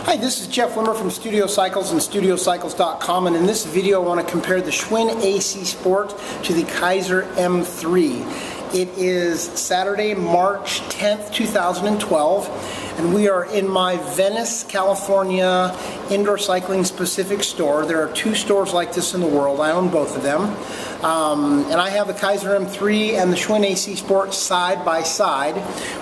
Hi, this is Jeff Wimmer from Studiocycles and Studiocycles.com, and in this video I want to compare the Schwinn AC Sport to the Keiser M3. It is Saturday, March 10th, 2012, and we are in my Venice, California indoor cycling specific store. There are two stores like this in the world. I own both of them. And I have the Keiser M3 and the Schwinn AC Sport side by side.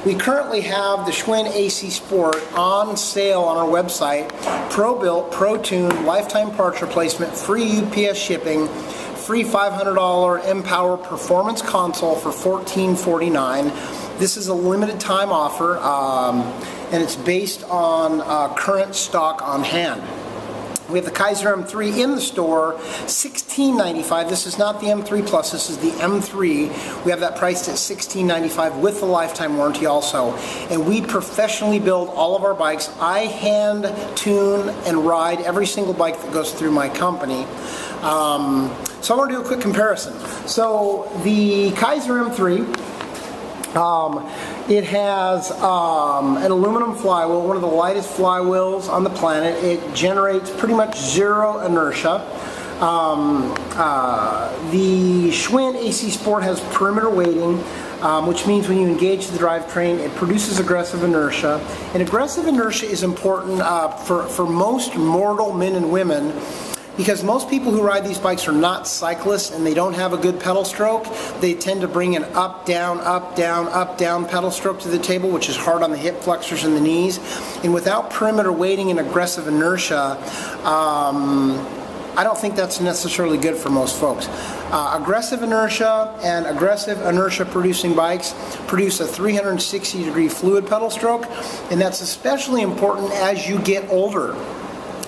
We currently have the Schwinn AC Sport on sale on our website. Pro-built, pro-tuned, lifetime parts replacement, free UPS shipping, free $500 Empower Performance console for $1449. This is a limited time offer, and it's based on current stock on hand. We have the Keiser M3 in the store, $16.95. This is not the M3 Plus, this is the M3. We have that priced at $16.95 with the lifetime warranty also. And we professionally build all of our bikes. I hand tune and ride every single bike that goes through my company. So I want to do a quick comparison. So the Keiser M3, it has an aluminum flywheel, one of the lightest flywheels on the planet. It generates pretty much zero inertia. The Schwinn AC Sport has perimeter weighting, which means when you engage the drivetrain, it produces aggressive inertia. And aggressive inertia is important for most mortal men and women, because most people who ride these bikes are not cyclists and they don't have a good pedal stroke. They tend to bring an up, down, up, down, up, down pedal stroke to the table, which is hard on the hip flexors and the knees. And without perimeter weighting and aggressive inertia, I don't think that's necessarily good for most folks. Aggressive inertia and aggressive inertia producing bikes produce a 360-degree fluid pedal stroke, and that's especially important as you get older.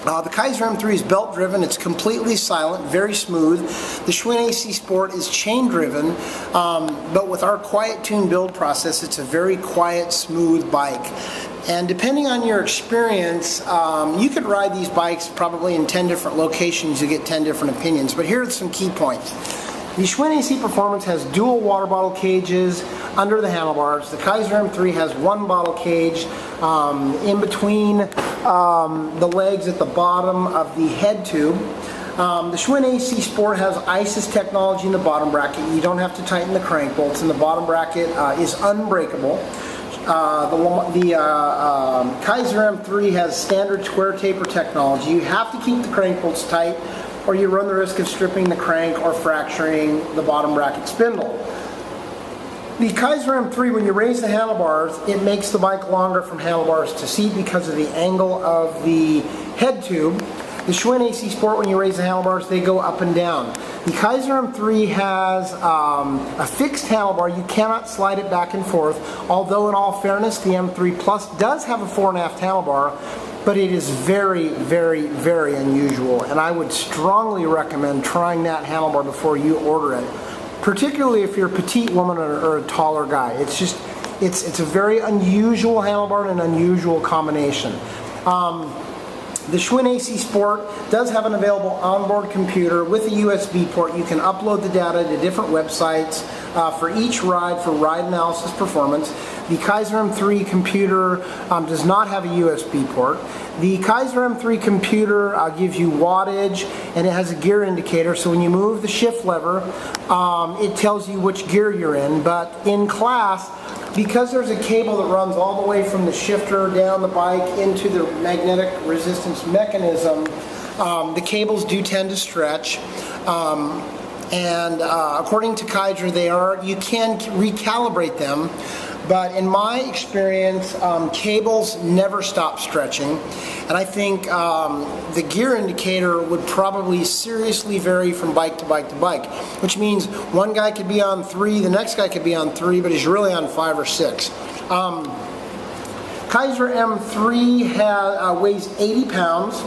The Keiser M3 is belt driven, it's completely silent, very smooth. The Schwinn AC Sport is chain driven, but with our quiet tune build process, it's a very quiet, smooth bike. And depending on your experience, you could ride these bikes probably in 10 different locations, you get 10 different opinions. But here are some key points. The Schwinn AC Performance has dual water bottle cages under the handlebars. The Keiser M3 has one bottle cage in between the legs at the bottom of the head tube. The Schwinn AC Sport has ISIS technology in the bottom bracket. You don't have to tighten the crank bolts, and the bottom bracket is unbreakable. The Keiser M3 has standard square taper technology. You have to keep the crank bolts tight, or you run the risk of stripping the crank or fracturing the bottom bracket spindle. The Keiser M3, when you raise the handlebars, it makes the bike longer from handlebars to seat because of the angle of the head tube. The Schwinn AC Sport, when you raise the handlebars, they go up and down. The Keiser M3 has a fixed handlebar. You cannot slide it back and forth, although in all fairness, the M3 Plus does have a 4.5 handlebar, but it is very, very, very unusual, and I would strongly recommend trying that handlebar before you order it, particularly if you're a petite woman or a taller guy. It's a very unusual handlebar and an unusual combination. The Schwinn AC Sport does have an available onboard computer with a USB port. You can upload the data to different websites for each ride for ride analysis performance. The Keiser M3 computer does not have a USB port. The Keiser M3 computer gives you wattage, and it has a gear indicator, so when you move the shift lever, it tells you which gear you're in. But in class, because there's a cable that runs all the way from the shifter down the bike into the magnetic resistance mechanism, the cables do tend to stretch. And according to Keiser, you can recalibrate them, but in my experience, cables never stop stretching, and I think the gear indicator would probably seriously vary from bike to bike to bike, which means one guy could be on 3, the next guy could be on 3, but he's really on 5 or 6. Keiser M3 weighs 80 pounds.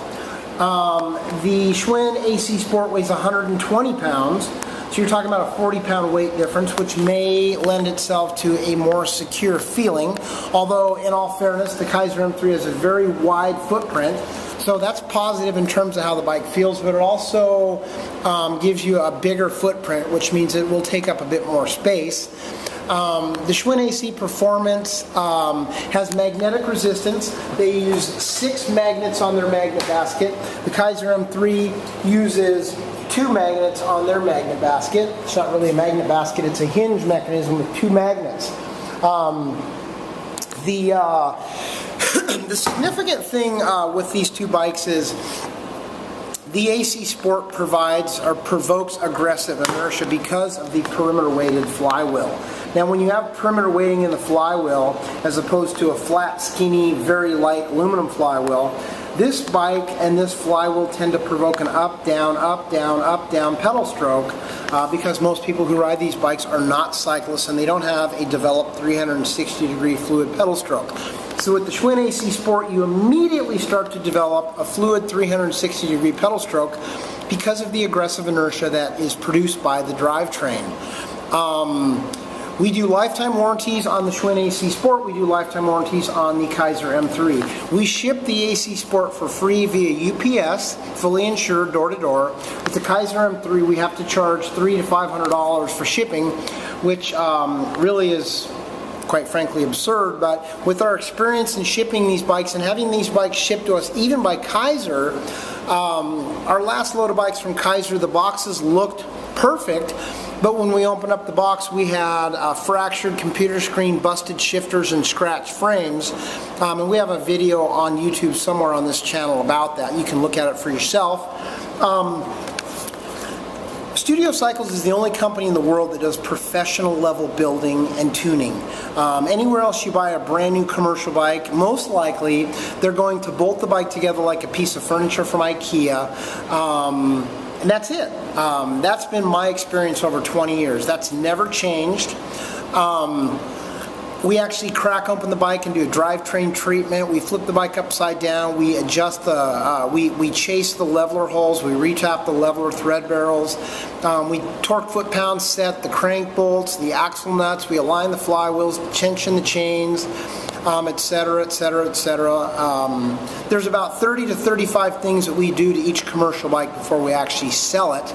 The Schwinn AC Sport weighs 120 pounds. So you're talking about a 40-pound weight difference, which may lend itself to a more secure feeling. Although, in all fairness, the Keiser M3 has a very wide footprint, so that's positive in terms of how the bike feels, but it also gives you a bigger footprint, which means it will take up a bit more space. The Schwinn AC Performance has magnetic resistance. They use 6 magnets on their magnet basket. The Keiser M3 uses 2 magnets on their magnet basket. It's not really a magnet basket, it's a hinge mechanism with 2 magnets. The significant thing with these 2 bikes is the AC Sport provides or provokes aggressive inertia because of the perimeter weighted flywheel. Now when you have perimeter weighting in the flywheel as opposed to a flat, skinny, very light aluminum flywheel, this bike and this flywheel tend to provoke an up, down, up, down, up, down pedal stroke because most people who ride these bikes are not cyclists and they don't have a developed 360-degree fluid pedal stroke. So with the Schwinn AC Sport, you immediately start to develop a fluid 360-degree pedal stroke because of the aggressive inertia that is produced by the drivetrain. We do lifetime warranties on the Schwinn AC Sport. We do lifetime warranties on the Keiser M3. We ship the AC Sport for free via UPS, fully insured, door to door. With the Keiser M3, we have to charge $300 to $500 for shipping, which really is quite frankly absurd, but with our experience in shipping these bikes and having these bikes shipped to us even by Keiser, our last load of bikes from Keiser, the boxes looked perfect, but when we opened up the box we had a fractured computer screen, busted shifters, and scratched frames, and we have a video on YouTube somewhere on this channel about that. You can look at it for yourself. Studiocycles is the only company in the world that does professional level building and tuning. Anywhere else you buy a brand new commercial bike, most likely they're going to bolt the bike together like a piece of furniture from IKEA, and that's it. That's been my experience over 20 years. That's never changed. We actually crack open the bike and do a drivetrain treatment. We flip the bike upside down. We adjust the, we chase the leveler holes. We retap the leveler thread barrels. We torque foot-pounds set the crank bolts, the axle nuts. We align the flywheels, tension the chains, etc., etc., etc. There's about 30 to 35 things that we do to each commercial bike before we actually sell it.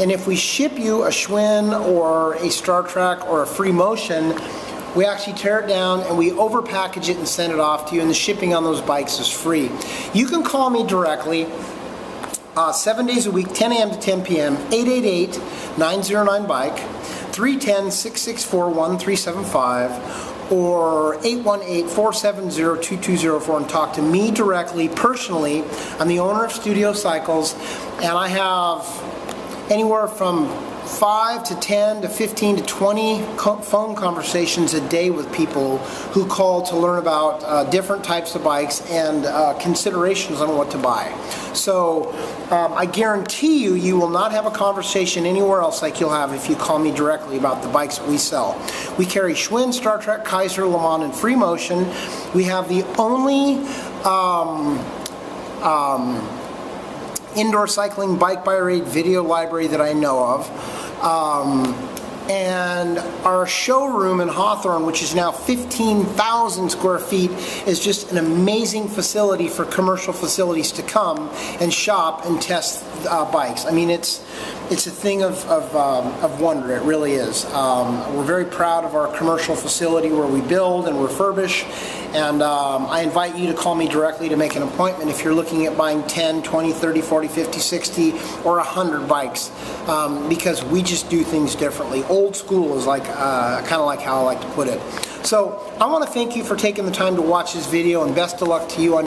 And if we ship you a Schwinn or a Star Trek or a Free Motion, we actually tear it down and we overpackage it and send it off to you, and the shipping on those bikes is free. You can call me directly 7 days a week, 10 a.m. to 10 p.m., 888-909-BIKE, 310-664-1375, or 818-470-2204, and talk to me directly, personally. I'm the owner of Studiocycles, and I have anywhere from 5 to 10 to 15 to 20 phone conversations a day with people who call to learn about different types of bikes and considerations on what to buy. So I guarantee you, you will not have a conversation anywhere else like you'll have if you call me directly about the bikes that we sell. We carry Schwinn, Star Trek, Keiser, Le Mans, and Free Motion. We have the only indoor cycling bike by raid video library that I know of. And our showroom in Hawthorne, which is now 15,000 square feet, is just an amazing facility for commercial facilities to come and shop and test bikes. I mean, it's a thing of wonder. It really is. We're very proud of our commercial facility where we build and refurbish, and I invite you to call me directly to make an appointment if you're looking at buying 10, 20, 30, 40, 50, 60, or 100 bikes, because we just do things differently. Old school is like kind of like how I like to put it. So I want to thank you for taking the time to watch this video, and best of luck to you on